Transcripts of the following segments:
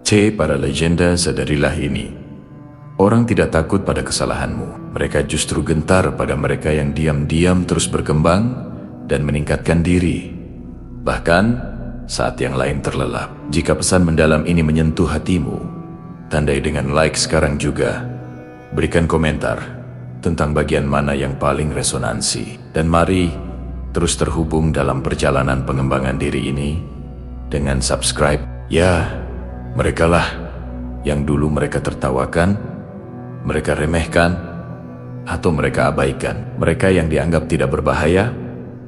Para legenda, sadarilah ini. Orang tidak takut pada kesalahanmu. Mereka justru gentar pada mereka yang diam-diam terus berkembang dan meningkatkan diri. Bahkan saat yang lain terlelap. Jika pesan mendalam ini menyentuh hatimu, tandai dengan like sekarang juga. Berikan komentar tentang bagian mana yang paling resonansi. Dan mari terus terhubung dalam perjalanan pengembangan diri ini dengan subscribe. Ya, merekalah yang dulu mereka tertawakan, mereka remehkan, atau mereka abaikan. Mereka yang dianggap tidak berbahaya,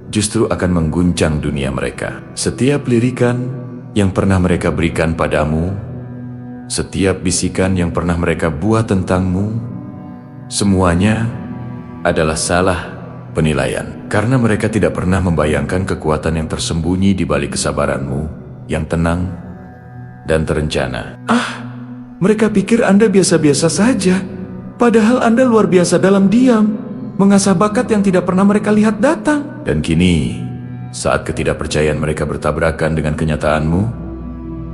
justru akan mengguncang dunia mereka. Setiap lirikan yang pernah mereka berikan padamu, setiap bisikan yang pernah mereka buat tentangmu, semuanya adalah salah penilaian. Karena mereka tidak pernah membayangkan kekuatan yang tersembunyi di balik kesabaranmu, yang tenang dan terencana. Mereka pikir Anda biasa-biasa saja. Padahal Anda luar biasa dalam diam, mengasah bakat yang tidak pernah mereka lihat datang. Dan kini, saat ketidakpercayaan mereka bertabrakan dengan kenyataanmu,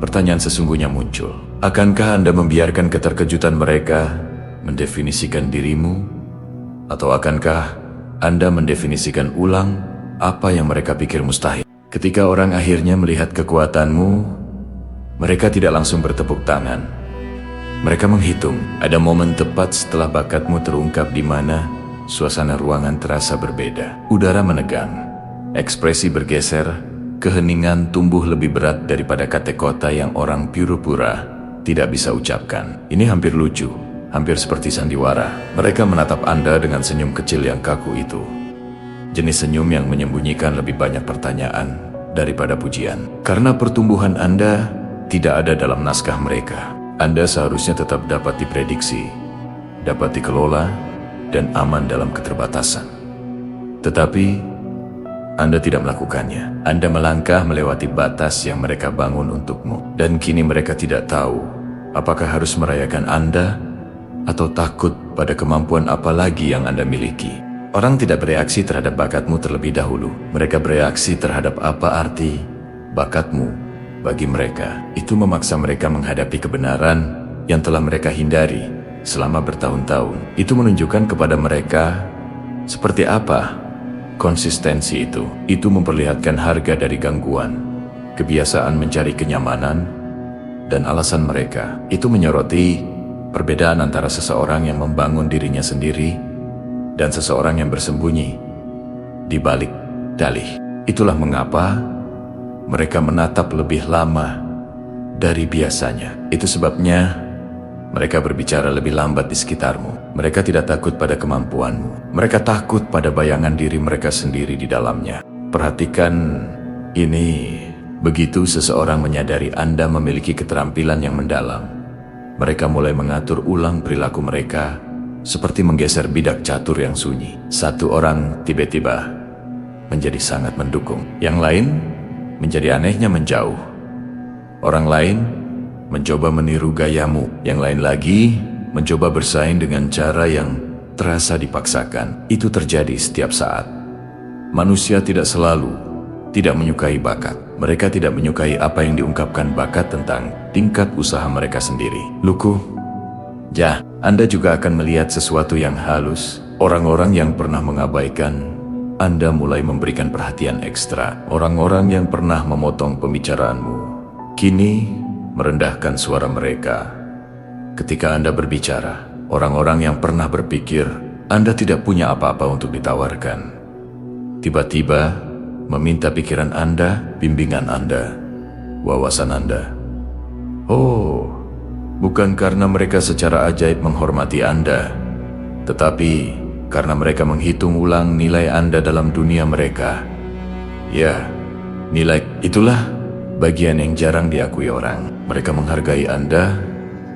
pertanyaan sesungguhnya muncul. Akankah Anda membiarkan keterkejutan mereka mendefinisikan dirimu? Atau akankah Anda mendefinisikan ulang apa yang mereka pikir mustahil? Ketika orang akhirnya melihat kekuatanmu, mereka tidak langsung bertepuk tangan. Mereka menghitung. Ada momen tepat setelah bakatmu terungkap di mana suasana ruangan terasa berbeda. Udara menegang, ekspresi bergeser, keheningan tumbuh lebih berat daripada kata-kata yang orang pura-pura tidak bisa ucapkan. Ini hampir lucu, hampir seperti sandiwara. Mereka menatap Anda dengan senyum kecil yang kaku itu. Jenis senyum yang menyembunyikan lebih banyak pertanyaan daripada pujian. Karena pertumbuhan Anda tidak ada dalam naskah mereka. Anda seharusnya tetap dapat diprediksi, dapat dikelola, dan aman dalam keterbatasan. Tetapi, Anda tidak melakukannya. Anda melangkah melewati batas yang mereka bangun untukmu. Dan kini mereka tidak tahu apakah harus merayakan Anda atau takut pada kemampuan apa lagi yang Anda miliki. Orang tidak bereaksi terhadap bakatmu terlebih dahulu. Mereka bereaksi terhadap apa arti bakatmu bagi mereka. Itu memaksa mereka menghadapi kebenaran yang telah mereka hindari selama bertahun-tahun. Itu menunjukkan kepada mereka seperti apa konsistensi itu. Itu memperlihatkan harga dari gangguan, kebiasaan mencari kenyamanan, dan alasan mereka. Itu menyoroti perbedaan antara seseorang yang membangun dirinya sendiri dan seseorang yang bersembunyi di balik dalih. Itulah mengapa mereka menatap lebih lama dari biasanya. Itu sebabnya mereka berbicara lebih lambat di sekitarmu. Mereka tidak takut pada kemampuanmu. Mereka takut pada bayangan diri mereka sendiri di dalamnya. Perhatikan ini. Begitu seseorang menyadari Anda memiliki keterampilan yang mendalam, mereka mulai mengatur ulang perilaku mereka seperti menggeser bidak catur yang sunyi. Satu orang tiba-tiba menjadi sangat mendukung. Yang lain menjadi anehnya menjauh. Orang lain mencoba meniru gayamu. Yang lain lagi mencoba bersaing dengan cara yang terasa dipaksakan. Itu terjadi setiap saat. Manusia tidak selalu tidak menyukai bakat. Mereka tidak menyukai apa yang diungkapkan bakat tentang tingkat usaha mereka sendiri. Luku, Anda juga akan melihat sesuatu yang halus. Orang-orang yang pernah mengabaikan Anda mulai memberikan perhatian ekstra. Orang-orang yang pernah memotong pembicaraanmu kini merendahkan suara mereka ketika Anda berbicara. Orang-orang yang pernah berpikir Anda tidak punya apa-apa untuk ditawarkan, tiba-tiba meminta pikiran Anda, bimbingan Anda, wawasan Anda. Oh, bukan karena mereka secara ajaib menghormati Anda, tetapi karena mereka menghitung ulang nilai Anda dalam dunia mereka. Ya, nilai itulah bagian yang jarang diakui orang. Mereka menghargai Anda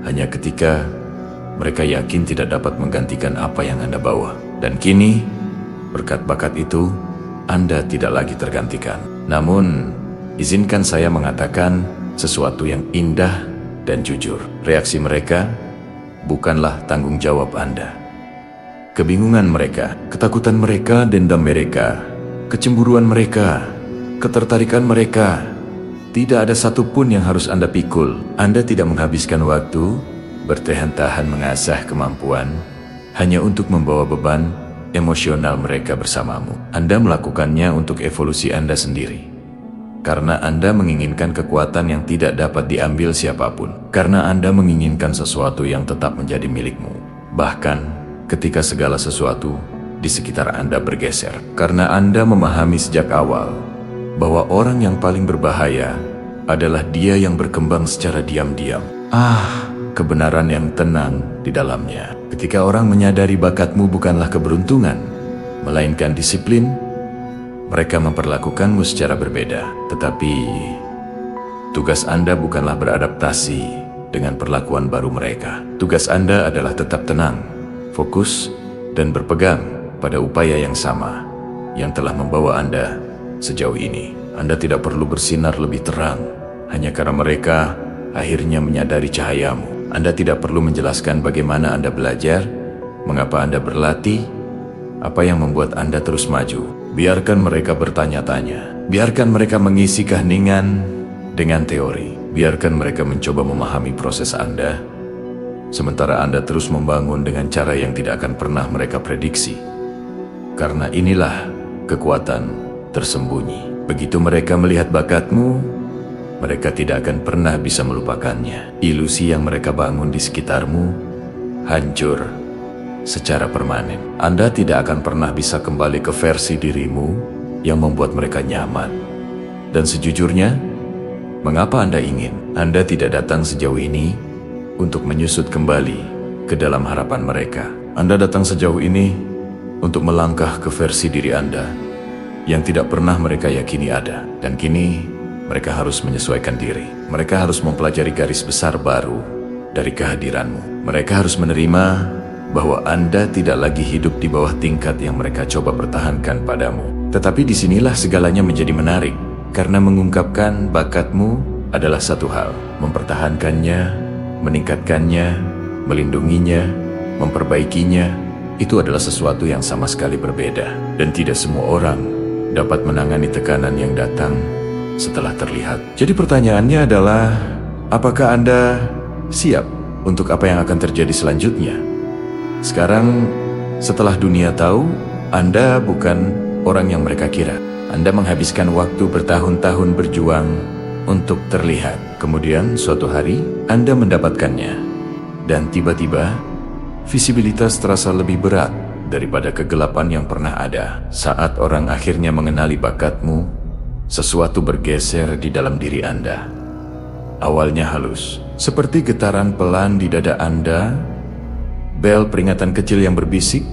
hanya ketika mereka yakin tidak dapat menggantikan apa yang Anda bawa. Dan kini, berkat bakat itu, Anda tidak lagi tergantikan. Namun, izinkan saya mengatakan sesuatu yang indah dan jujur. Reaksi mereka bukanlah tanggung jawab Anda. Kebingungan mereka, ketakutan mereka, dendam mereka, kecemburuan mereka, ketertarikan mereka Tidak ada satupun yang harus Anda pikul. Anda tidak menghabiskan waktu bertahan-tahan mengasah kemampuan hanya untuk membawa beban emosional mereka bersamamu. Anda melakukannya untuk evolusi Anda sendiri. Karena Anda menginginkan kekuatan yang tidak dapat diambil siapapun. Karena Anda menginginkan sesuatu yang tetap menjadi milikmu. Bahkan ketika segala sesuatu di sekitar Anda bergeser. Karena Anda memahami sejak awal bahwa orang yang paling berbahaya adalah dia yang berkembang secara diam-diam. Kebenaran yang tenang di dalamnya. Ketika orang menyadari bakatmu bukanlah keberuntungan, melainkan disiplin, mereka memperlakukanmu secara berbeda. Tetapi tugas Anda bukanlah beradaptasi dengan perlakuan baru mereka. Tugas Anda adalah tetap tenang, fokus, dan berpegang pada upaya yang sama yang telah membawa Anda sejauh ini. Anda tidak perlu bersinar lebih terang hanya karena mereka akhirnya menyadari cahayamu. Anda tidak perlu menjelaskan bagaimana Anda belajar, mengapa Anda berlatih, apa yang membuat Anda terus maju. Biarkan mereka bertanya-tanya. Biarkan mereka mengisi keheningan dengan teori. Biarkan mereka mencoba memahami proses Anda, sementara Anda terus membangun dengan cara yang tidak akan pernah mereka prediksi. Karena inilah kekuatan tersembunyi. Begitu mereka melihat bakatmu, mereka tidak akan pernah bisa melupakannya. Ilusi yang mereka bangun di sekitarmu hancur secara permanen. Anda tidak akan pernah bisa kembali ke versi dirimu yang membuat mereka nyaman. Dan sejujurnya, mengapa Anda ingin? Anda tidak datang sejauh ini untuk menyusut kembali ke dalam harapan mereka. Anda datang sejauh ini untuk melangkah ke versi diri Anda yang tidak pernah mereka yakini ada. Dan kini mereka harus menyesuaikan diri. Mereka harus mempelajari garis besar baru dari kehadiranmu. Mereka harus menerima bahwa Anda tidak lagi hidup di bawah tingkat yang mereka coba pertahankan padamu. Tetapi disinilah segalanya menjadi menarik. Karena mengungkapkan bakatmu adalah satu hal. Mempertahankannya, meningkatkannya, melindunginya, memperbaikinya, itu adalah sesuatu yang sama sekali berbeda. Dan tidak semua orang dapat menangani tekanan yang datang setelah terlihat. Jadi pertanyaannya adalah, apakah Anda siap untuk apa yang akan terjadi selanjutnya? Sekarang, setelah dunia tahu, Anda bukan orang yang mereka kira. Anda menghabiskan waktu bertahun-tahun berjuang untuk terlihat. Kemudian suatu hari, Anda mendapatkannya. Dan tiba-tiba, visibilitas terasa lebih berat daripada kegelapan yang pernah ada. Saat orang akhirnya mengenali bakatmu, sesuatu bergeser di dalam diri Anda. Awalnya halus, seperti getaran pelan di dada Anda, bel peringatan kecil yang berbisik,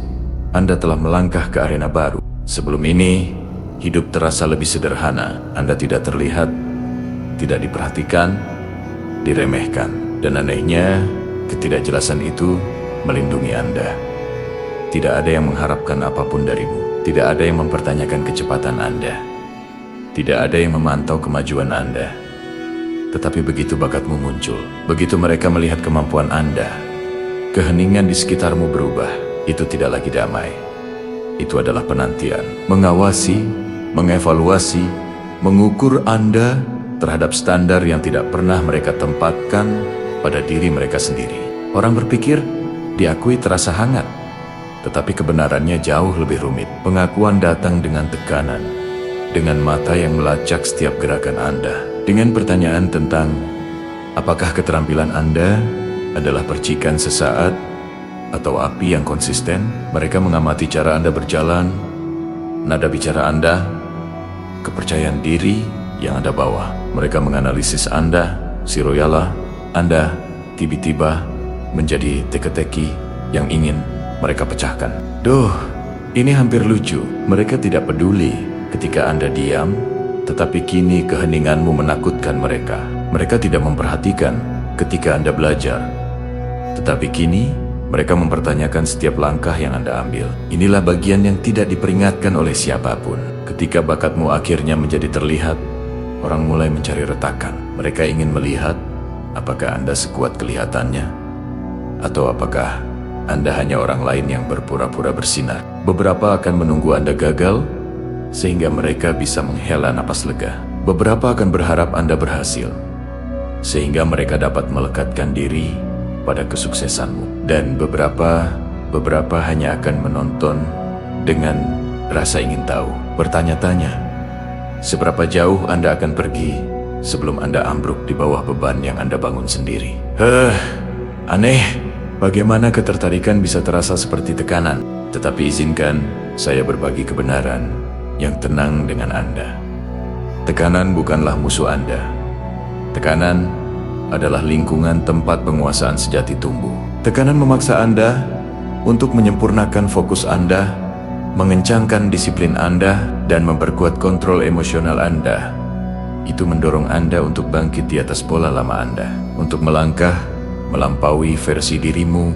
Anda telah melangkah ke arena baru. Sebelum ini, hidup terasa lebih sederhana. Anda tidak terlihat, tidak diperhatikan, diremehkan. Dan anehnya, ketidakjelasan itu melindungi Anda. Tidak ada yang mengharapkan apapun darimu. Tidak ada yang mempertanyakan kecepatan Anda. Tidak ada yang memantau kemajuan Anda. Tetapi begitu bakatmu muncul, begitu mereka melihat kemampuan Anda, keheningan di sekitarmu berubah. Itu tidak lagi damai. Itu adalah penantian. Mengawasi, mengevaluasi, mengukur Anda terhadap standar yang tidak pernah mereka tempatkan pada diri mereka sendiri. Orang berpikir diakui terasa hangat, tetapi kebenarannya jauh lebih rumit. Pengakuan datang dengan tekanan, dengan mata yang melacak setiap gerakan Anda, dengan pertanyaan tentang apakah keterampilan Anda adalah percikan sesaat atau api yang konsisten. Mereka mengamati cara Anda berjalan, nada bicara Anda, kepercayaan diri yang Anda bawa. Mereka menganalisis Anda, si royala Anda tiba-tiba menjadi teka-teki yang ingin mereka pecahkan. Duh, ini hampir lucu. Mereka tidak peduli ketika Anda diam, tetapi kini keheninganmu menakutkan mereka. Mereka tidak memperhatikan ketika Anda belajar, tetapi kini mereka mempertanyakan setiap langkah yang Anda ambil. Inilah bagian yang tidak diperingatkan oleh siapapun. Ketika bakatmu akhirnya menjadi terlihat, orang mulai mencari retakan. Mereka ingin melihat apakah Anda sekuat kelihatannya, atau apakah Anda hanya orang lain yang berpura-pura bersinar. Beberapa akan menunggu Anda gagal, sehingga mereka bisa menghela napas lega. Beberapa akan berharap Anda berhasil, sehingga mereka dapat melekatkan diri pada kesuksesanmu. Dan beberapa hanya akan menonton dengan rasa ingin tahu, bertanya-tanya, seberapa jauh Anda akan pergi sebelum Anda ambruk di bawah beban yang Anda bangun sendiri. Aneh, bagaimana ketertarikan bisa terasa seperti tekanan. Tetapi izinkan saya berbagi kebenaran yang tenang dengan Anda. Tekanan bukanlah musuh Anda. Tekanan adalah lingkungan tempat penguasaan sejati tumbuh. Tekanan memaksa Anda untuk menyempurnakan fokus Anda, mengencangkan disiplin Anda, dan memperkuat kontrol emosional Anda. Itu mendorong Anda untuk bangkit di atas pola lama Anda, untuk melangkah, melampaui versi dirimu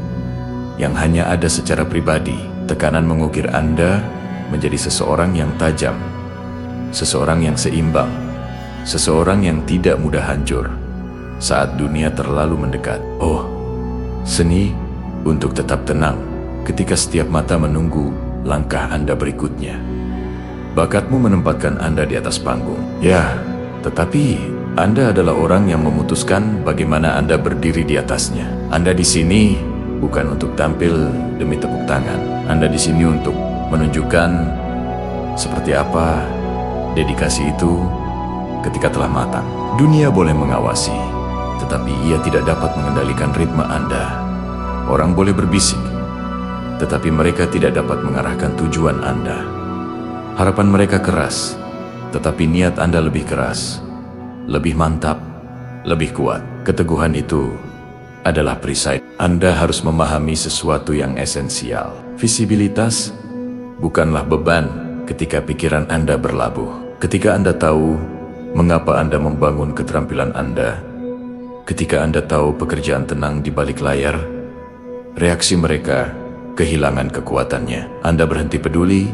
yang hanya ada secara pribadi. Tekanan mengukir Anda menjadi seseorang yang tajam, seseorang yang seimbang, seseorang yang tidak mudah hancur saat dunia terlalu mendekat. Seni untuk tetap tenang ketika setiap mata menunggu langkah Anda berikutnya. Bakatmu menempatkan Anda di atas panggung. Ya, tetapi Anda adalah orang yang memutuskan bagaimana Anda berdiri di atasnya. Anda di sini bukan untuk tampil demi tepuk tangan. Anda di sini untuk menunjukkan seperti apa dedikasi itu ketika telah matang. Dunia boleh mengawasi, tetapi ia tidak dapat mengendalikan ritme Anda. Orang boleh berbisik, tetapi mereka tidak dapat mengarahkan tujuan Anda. Harapan mereka keras, tetapi niat Anda lebih keras, lebih mantap, lebih kuat. Keteguhan itu adalah perisai. Anda harus memahami sesuatu yang esensial. Visibilitas bukanlah beban ketika pikiran Anda berlabuh. Ketika Anda tahu mengapa Anda membangun keterampilan Anda, ketika Anda tahu pekerjaan tenang di balik layar, reaksi mereka kehilangan kekuatannya. Anda berhenti peduli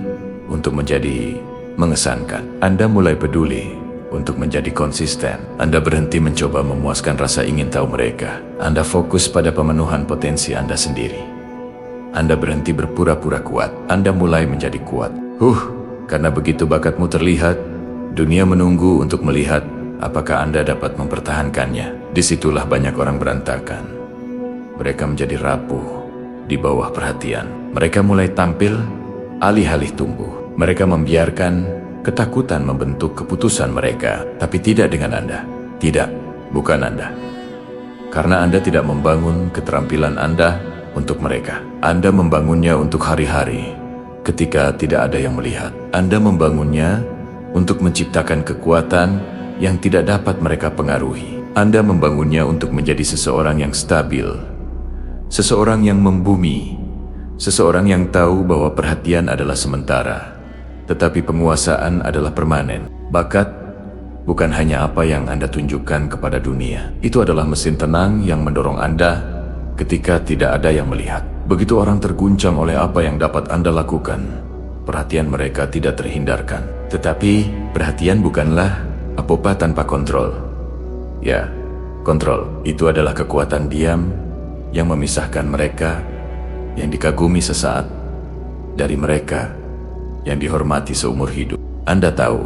untuk menjadi mengesankan. Anda mulai peduli untuk menjadi konsisten. Anda berhenti mencoba memuaskan rasa ingin tahu mereka. Anda fokus pada pemenuhan potensi Anda sendiri. Anda berhenti berpura-pura kuat. Anda mulai menjadi kuat. Karena begitu bakatmu terlihat, dunia menunggu untuk melihat apakah Anda dapat mempertahankannya. Disitulah banyak orang berantakan. Mereka menjadi rapuh di bawah perhatian. Mereka mulai tampil alih-alih tumbuh. Mereka membiarkan ketakutan membentuk keputusan mereka, tapi tidak dengan Anda. Tidak, bukan Anda. Karena Anda tidak membangun keterampilan Anda untuk mereka. Anda membangunnya untuk hari-hari ketika tidak ada yang melihat. Anda membangunnya untuk menciptakan kekuatan yang tidak dapat mereka pengaruhi. Anda membangunnya untuk menjadi seseorang yang stabil, seseorang yang membumi, seseorang yang tahu bahwa perhatian adalah sementara, tetapi penguasaan adalah permanen. Bakat bukan hanya apa yang Anda tunjukkan kepada dunia. Itu adalah mesin tenang yang mendorong Anda ketika tidak ada yang melihat. Begitu orang terguncang oleh apa yang dapat Anda lakukan, perhatian mereka tidak terhindarkan. Tetapi perhatian bukanlah apa-apa tanpa kontrol. Ya, kontrol itu adalah kekuatan diam yang memisahkan mereka yang dikagumi sesaat dari mereka yang dihormati seumur hidup. Anda tahu,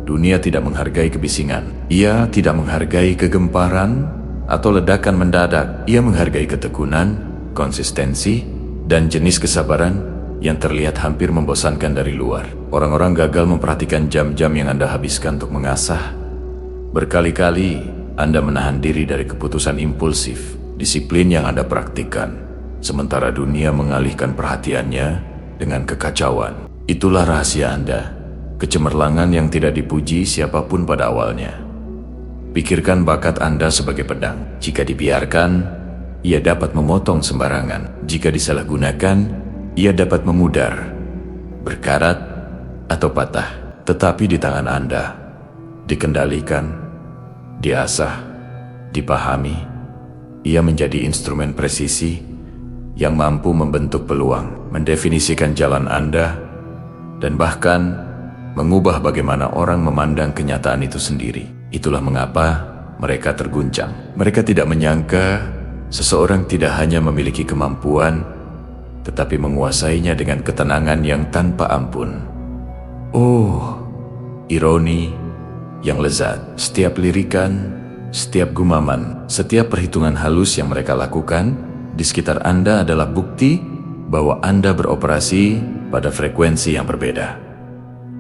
dunia tidak menghargai kebisingan. Ia tidak menghargai kegemparan atau ledakan mendadak. Ia menghargai ketekunan, konsistensi, dan jenis kesabaran yang terlihat hampir membosankan dari luar. Orang-orang gagal memperhatikan jam-jam yang Anda habiskan untuk mengasah. Berkali-kali Anda menahan diri dari keputusan impulsif, disiplin yang Anda praktikkan, sementara dunia mengalihkan perhatiannya dengan kekacauan. Itulah rahasia Anda, kecemerlangan yang tidak dipuji siapapun pada awalnya. Pikirkan bakat Anda sebagai pedang. Jika dibiarkan, ia dapat memotong sembarangan. Jika disalahgunakan, ia dapat memudar, berkarat, atau patah. Tetapi di tangan Anda, dikendalikan, diasah, dipahami, ia menjadi instrumen presisi yang mampu membentuk peluang, mendefinisikan jalan Anda, dan bahkan mengubah bagaimana orang memandang kenyataan itu sendiri. Itulah mengapa mereka terguncang. Mereka tidak menyangka seseorang tidak hanya memiliki kemampuan, tetapi menguasainya dengan ketenangan yang tanpa ampun. Ironi yang lezat. Setiap lirikan, setiap gumaman, setiap perhitungan halus yang mereka lakukan di sekitar Anda adalah bukti bahwa Anda beroperasi pada frekuensi yang berbeda.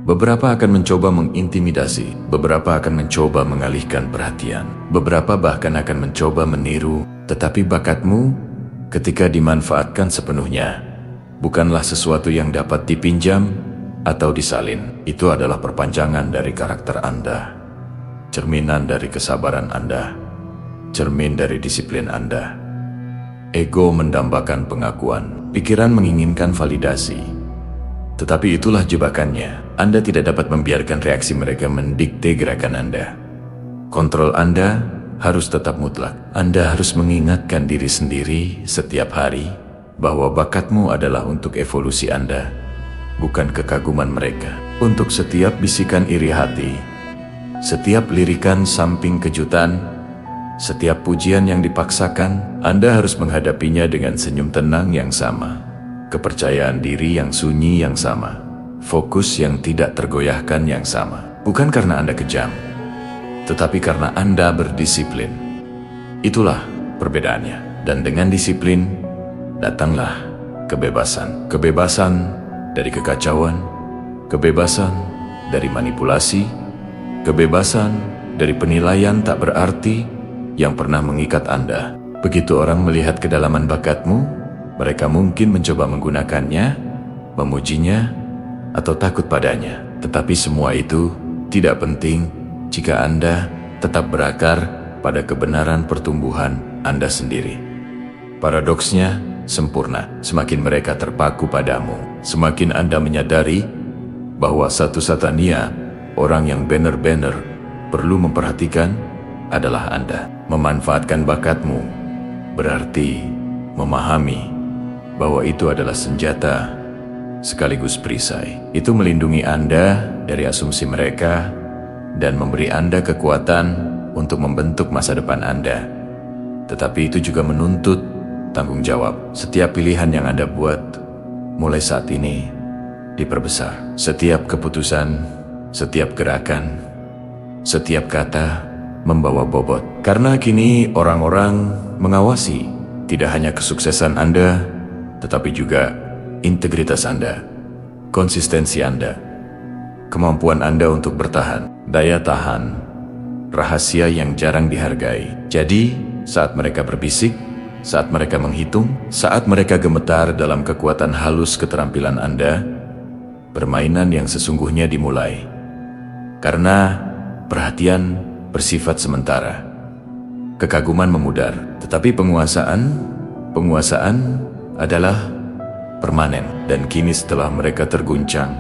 Beberapa akan mencoba mengintimidasi, beberapa akan mencoba mengalihkan perhatian, beberapa bahkan akan mencoba meniru, tetapi bakatmu ketika dimanfaatkan sepenuhnya bukanlah sesuatu yang dapat dipinjam atau disalin. Itu adalah perpanjangan dari karakter Anda, cerminan dari kesabaran Anda, cermin dari disiplin Anda. Ego mendambakan pengakuan, pikiran menginginkan validasi. Tetapi itulah jebakannya. Anda tidak dapat membiarkan reaksi mereka mendikte gerakan Anda. Kontrol Anda harus tetap mutlak. Anda harus mengingatkan diri sendiri setiap hari bahwa bakatmu adalah untuk evolusi Anda, bukan kekaguman mereka. Untuk setiap bisikan iri hati, setiap lirikan samping kejutan, setiap pujian yang dipaksakan, Anda harus menghadapinya dengan senyum tenang yang sama, kepercayaan diri yang sunyi yang sama, fokus yang tidak tergoyahkan yang sama. Bukan karena Anda kejam, tetapi karena Anda berdisiplin. Itulah perbedaannya. Dan dengan disiplin, datanglah kebebasan. Kebebasan dari kekacauan, kebebasan dari manipulasi, kebebasan dari penilaian tak berarti yang pernah mengikat Anda. Begitu orang melihat kedalaman bakatmu, mereka mungkin mencoba menggunakannya, memujinya, atau takut padanya. Tetapi semua itu tidak penting jika Anda tetap berakar pada kebenaran pertumbuhan Anda sendiri. Paradoksnya sempurna. Semakin mereka terpaku padamu, semakin Anda menyadari bahwa satu Satania, orang yang benar-benar perlu memperhatikan, adalah Anda. Memanfaatkan bakatmu berarti memahami bahwa itu adalah senjata sekaligus perisai. Itu melindungi Anda dari asumsi mereka dan memberi Anda kekuatan untuk membentuk masa depan Anda. Tetapi itu juga menuntut tanggung jawab. Setiap pilihan yang Anda buat mulai saat ini diperbesar. Setiap keputusan, setiap gerakan, setiap kata membawa bobot. Karena kini orang-orang mengawasi tidak hanya kesuksesan Anda, tetapi juga integritas Anda, konsistensi Anda, kemampuan Anda untuk bertahan, daya tahan, rahasia yang jarang dihargai. Jadi, saat mereka berbisik, saat mereka menghitung, saat mereka gemetar dalam kekuatan halus keterampilan Anda, permainan yang sesungguhnya dimulai. Karena perhatian bersifat sementara, kekaguman memudar, tetapi penguasaan adalah permanen. Dan kini setelah mereka terguncang,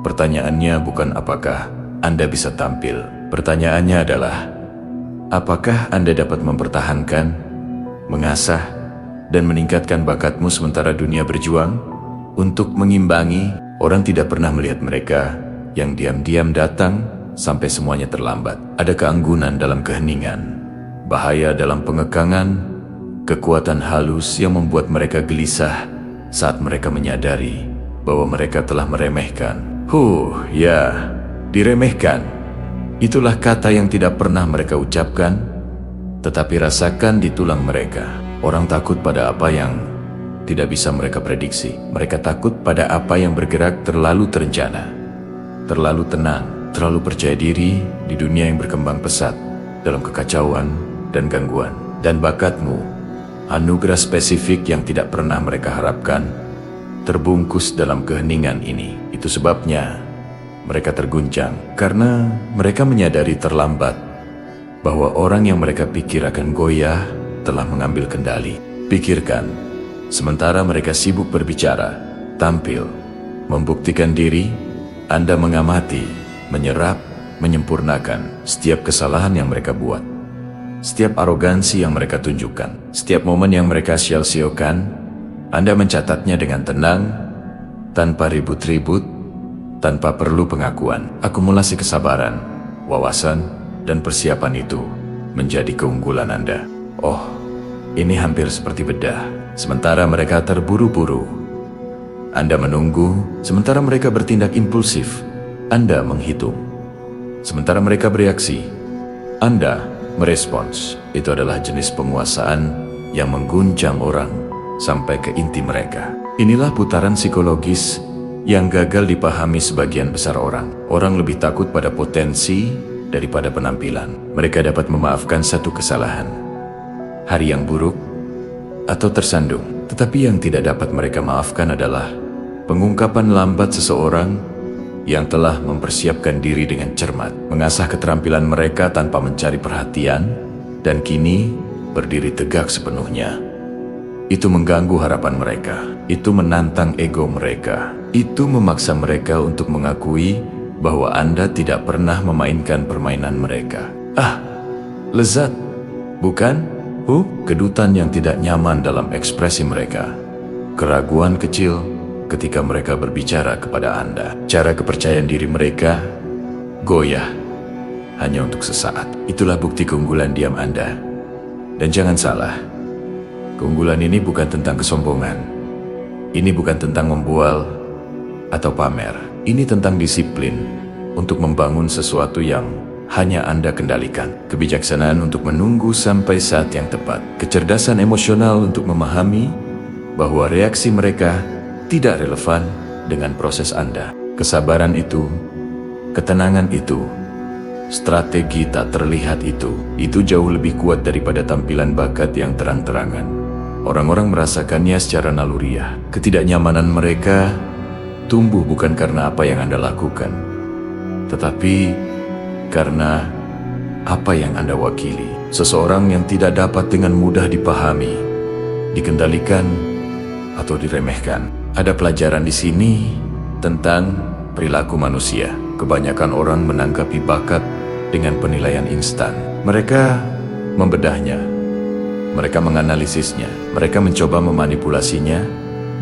pertanyaannya bukan apakah Anda bisa tampil. Pertanyaannya adalah, apakah Anda dapat mempertahankan, mengasah, dan meningkatkan bakatmu sementara dunia berjuang untuk mengimbangi? Orang tidak pernah melihat mereka yang diam-diam datang sampai semuanya terlambat. Ada keanggunan dalam keheningan, bahaya dalam pengekangan, kekuatan halus yang membuat mereka gelisah saat mereka menyadari bahwa mereka telah meremehkan. Ya, diremehkan. Itulah kata yang tidak pernah mereka ucapkan, tetapi rasakan di tulang mereka. Orang takut pada apa yang tidak bisa mereka prediksi. Mereka takut pada apa yang bergerak terlalu terencana, terlalu tenang, terlalu percaya diri di dunia yang berkembang pesat dalam kekacauan dan gangguan. Dan bakatmu, anugerah spesifik yang tidak pernah mereka harapkan, terbungkus dalam keheningan ini. Itu sebabnya mereka terguncang, karena mereka menyadari terlambat bahwa orang yang mereka pikir akan goyah telah mengambil kendali. Pikirkan, sementara mereka sibuk berbicara, tampil, membuktikan diri, Anda mengamati, menyerap, menyempurnakan setiap kesalahan yang mereka buat, setiap arogansi yang mereka tunjukkan, setiap momen yang mereka sia-siakan. Anda mencatatnya dengan tenang, tanpa ribut-ribut, tanpa perlu pengakuan. Akumulasi kesabaran, wawasan, dan persiapan itu menjadi keunggulan Anda. Oh, ini hampir seperti bedah. Sementara mereka terburu-buru, Anda menunggu. Sementara mereka bertindak impulsif, Anda menghitung. Sementara mereka bereaksi, Anda merespons. Itu adalah jenis penguasaan yang mengguncang orang sampai ke inti mereka. Inilah putaran psikologis yang gagal dipahami sebagian besar orang. Orang lebih takut pada potensi daripada penampilan. Mereka dapat memaafkan satu kesalahan, hari yang buruk, atau tersandung. Tetapi yang tidak dapat mereka maafkan adalah pengungkapan lambat seseorang yang telah mempersiapkan diri dengan cermat, mengasah keterampilan mereka tanpa mencari perhatian, dan kini berdiri tegak sepenuhnya. Itu mengganggu harapan mereka, itu menantang ego mereka, itu memaksa mereka untuk mengakui bahwa Anda tidak pernah memainkan permainan mereka. Lezat, bukan? Kedutan yang tidak nyaman dalam ekspresi mereka, keraguan kecil ketika mereka berbicara kepada Anda. Cara kepercayaan diri mereka goyah hanya untuk sesaat. Itulah bukti keunggulan diam Anda. Dan jangan salah, keunggulan ini bukan tentang kesombongan. Ini bukan tentang membual atau pamer. Ini tentang disiplin untuk membangun sesuatu yang hanya Anda kendalikan. Kebijaksanaan untuk menunggu sampai saat yang tepat. Kecerdasan emosional untuk memahami bahwa reaksi mereka tidak relevan dengan proses Anda. Kesabaran itu, ketenangan itu, strategi tak terlihat itu jauh lebih kuat daripada tampilan bakat yang terang-terangan. Orang-orang merasakannya secara naluriah. Ketidaknyamanan mereka tumbuh bukan karena apa yang Anda lakukan, tetapi karena apa yang Anda wakili. Seseorang yang tidak dapat dengan mudah dipahami, dikendalikan, atau diremehkan. Ada pelajaran di sini tentang perilaku manusia. Kebanyakan orang menanggapi bakat dengan penilaian instan. Mereka membedahnya, mereka menganalisisnya, mereka mencoba memanipulasinya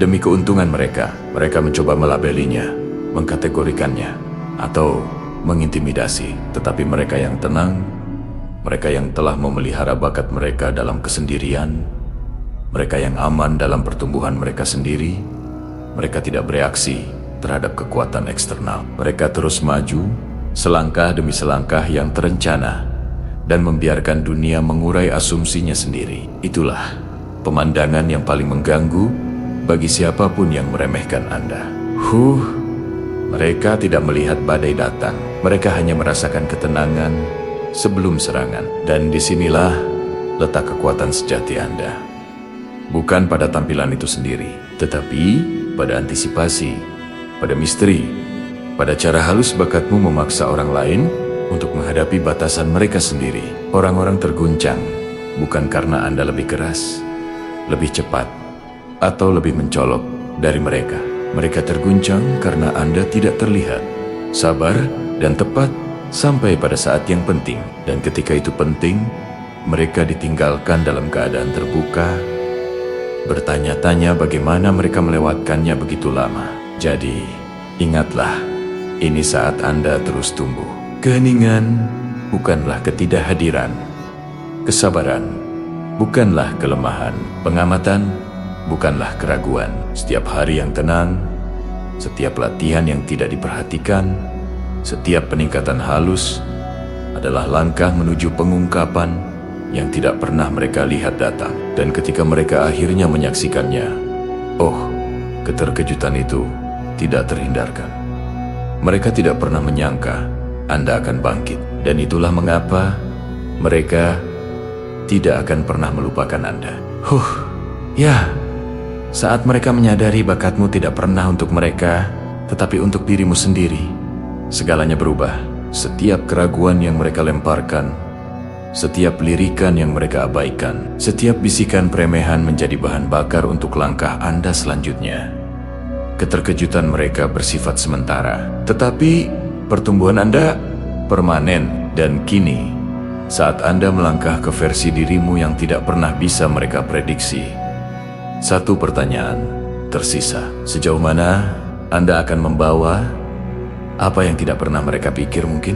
demi keuntungan mereka. Mereka mencoba melabelinya, mengkategorikannya, atau mengintimidasi. Tetapi mereka yang tenang, mereka yang telah memelihara bakat mereka dalam kesendirian, mereka yang aman dalam pertumbuhan mereka sendiri, mereka tidak bereaksi terhadap kekuatan eksternal. Mereka terus maju, selangkah demi selangkah yang terencana, dan membiarkan dunia mengurai asumsinya sendiri. Itulah pemandangan yang paling mengganggu bagi siapapun yang meremehkan Anda. Mereka tidak melihat badai datang. Mereka hanya merasakan ketenangan sebelum serangan. Dan disinilah letak kekuatan sejati Anda. Bukan pada tampilan itu sendiri, tetapi pada antisipasi, pada misteri, pada cara halus bakatmu memaksa orang lain untuk menghadapi batasan mereka sendiri. Orang-orang terguncang bukan karena Anda lebih keras, lebih cepat, atau lebih mencolok dari mereka. Mereka terguncang karena Anda tidak terlihat, sabar, dan tepat sampai pada saat yang penting. Dan ketika itu penting, mereka ditinggalkan dalam keadaan terbuka, bertanya-tanya bagaimana mereka melewatkannya begitu lama. Jadi, ingatlah, ini saat Anda terus tumbuh. Keheningan bukanlah ketidakhadiran. Kesabaran bukanlah kelemahan. Pengamatan bukanlah keraguan. Setiap hari yang tenang, setiap latihan yang tidak diperhatikan, setiap peningkatan halus adalah langkah menuju pengungkapan yang tidak pernah mereka lihat datang. Dan ketika mereka akhirnya menyaksikannya, keterkejutan itu tidak terhindarkan. Mereka tidak pernah menyangka Anda akan bangkit. Dan itulah mengapa mereka tidak akan pernah melupakan Anda. Saat mereka menyadari bakatmu tidak pernah untuk mereka, tetapi untuk dirimu sendiri, segalanya berubah. Setiap keraguan yang mereka lemparkan, setiap lirikan yang mereka abaikan, setiap bisikan premehan menjadi bahan bakar untuk langkah Anda selanjutnya. Keterkejutan mereka bersifat sementara, tetapi pertumbuhan Anda permanen. Dan kini, saat Anda melangkah ke versi dirimu yang tidak pernah bisa mereka prediksi, satu pertanyaan tersisa: sejauh mana Anda akan membawa apa yang tidak pernah mereka pikir mungkin?